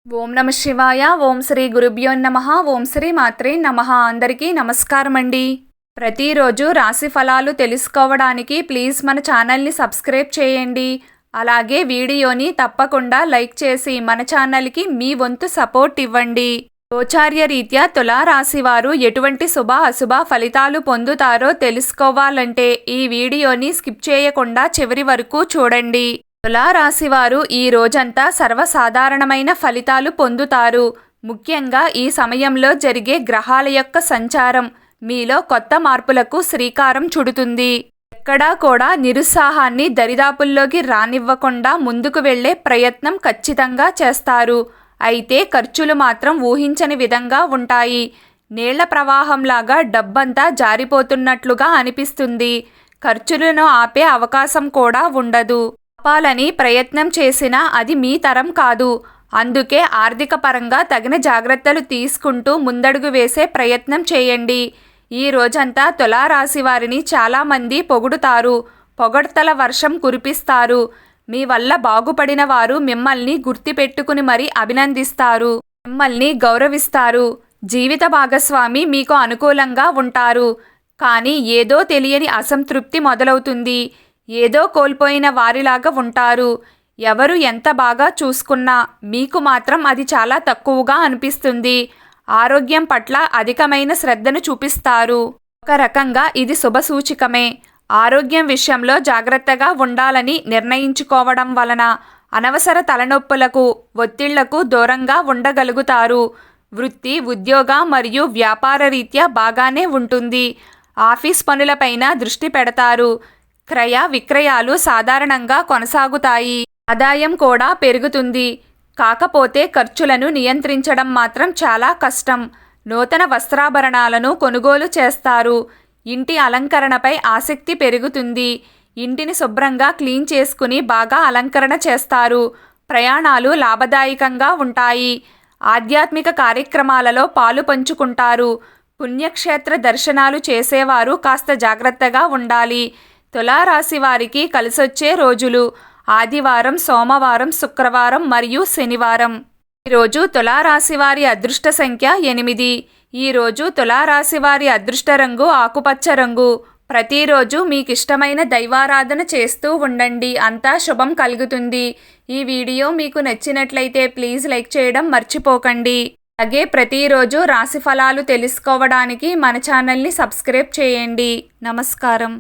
ఓం నమ శివాయ. ఓం శ్రీ గురుభ్యో నమః. ఓం శ్రీ మాత్రే నమః. అందరికీ నమస్కారం అండి. ప్రతిరోజు రాశి ఫలాలు తెలుసుకోవడానికి ప్లీజ్ మన ఛానల్ని సబ్స్క్రైబ్ చేయండి. అలాగే వీడియోని తప్పకుండా లైక్ చేసి మన ఛానల్కి మీ వంతు సపోర్ట్ ఇవ్వండి. గోచార్య రీత్యా తులారాశి వారు ఎటువంటి శుభ అశుభ ఫలితాలు పొందుతారో తెలుసుకోవాలంటే ఈ వీడియోని స్కిప్ చేయకుండా చివరి వరకు చూడండి. తులారాశివారు ఈ రోజంతా సర్వసాధారణమైన ఫలితాలు పొందుతారు. ముఖ్యంగా ఈ సమయంలో జరిగే గ్రహాల యొక్క సంచారం మీలో కొత్త మార్పులకు శ్రీకారం చుడుతుంది. ఎక్కడా కూడా నిరుత్సాహాన్ని దరిదాపుల్లోకి రానివ్వకుండా ముందుకు వెళ్లే ప్రయత్నం ఖచ్చితంగా చేస్తారు. అయితే ఖర్చులు మాత్రం ఊహించని విధంగా ఉంటాయి. నీళ్ల ప్రవాహంలాగా డబ్బంతా జారిపోతున్నట్లుగా అనిపిస్తుంది. ఖర్చులను ఆపే అవకాశం కూడా ఉండదు. ఆపాలని ప్రయత్నం చేసినా అది మీ తరం కాదు. అందుకే ఆర్థిక పరంగా తగిన జాగ్రత్తలు తీసుకుంటూ ముందడుగు వేసే ప్రయత్నం చేయండి. ఈ రోజంతా తులారాశి వారిని చాలామంది పొగుడుతారు. పొగడ్తల వర్షం కురిపిస్తారు. మీ వల్ల బాగుపడిన వారు మిమ్మల్ని గుర్తుపెట్టుకుని మరీ అభినందిస్తారు. మిమ్మల్ని గౌరవిస్తారు. జీవిత భాగస్వామి మీకు అనుకూలంగా ఉంటారు. కానీ ఏదో తెలియని అసంతృప్తి మొదలవుతుంది. ఏదో కోల్పోయిన వారిలాగా ఉంటారు. ఎవరు ఎంత బాగా చూసుకున్నా మీకు మాత్రం అది చాలా తక్కువగా అనిపిస్తుంది. ఆరోగ్యం పట్ల అధికమైన శ్రద్ధను చూపిస్తారు. ఒక రకంగా ఇది శుభసూచికమే. ఆరోగ్యం విషయంలో జాగ్రత్తగా ఉండాలని నిర్ణయించుకోవడం వలన అనవసర తలనొప్పులకు, ఒత్తిళ్లకు దూరంగా ఉండగలుగుతారు. వృత్తి, ఉద్యోగ మరియు వ్యాపార రీత్యా బాగానే ఉంటుంది. ఆఫీస్ పనులపైన దృష్టి పెడతారు. క్రయ విక్రయాలు సాధారణంగా కొనసాగుతాయి. ఆదాయం కూడా పెరుగుతుంది. కాకపోతే ఖర్చులను నియంత్రించడం మాత్రం చాలా కష్టం. నూతన వస్త్రాభరణాలను కొనుగోలు చేస్తారు. ఇంటి అలంకరణపై ఆసక్తి పెరుగుతుంది. ఇంటిని శుభ్రంగా క్లీన్ చేసుకుని బాగా అలంకరణ చేస్తారు. ప్రయాణాలు లాభదాయకంగా ఉంటాయి. ఆధ్యాత్మిక కార్యక్రమాలలో పాలు పంచుకుంటారు. పుణ్యక్షేత్ర దర్శనాలు చేసేవారు కాస్త జాగ్రత్తగా ఉండాలి. తులారాశి వారికి కలిసొచ్చే రోజులు ఆదివారం, సోమవారం, శుక్రవారం మరియు శనివారం. ఈరోజు తులారాశి వారి అదృష్ట సంఖ్య 8. ఈరోజు తులారాశి వారి అదృష్ట రంగు ఆకుపచ్చ రంగు. ప్రతిరోజు మీకు ఇష్టమైన దైవారాధన చేస్తూ ఉండండి. అంతా శుభం కలుగుతుంది. ఈ వీడియో మీకు నచ్చినట్లయితే ప్లీజ్ లైక్ చేయడం మర్చిపోకండి. అలాగే ప్రతిరోజు రాశి ఫలాలు తెలుసుకోవడానికి మన ఛానల్ని సబ్స్క్రైబ్ చేయండి. నమస్కారం.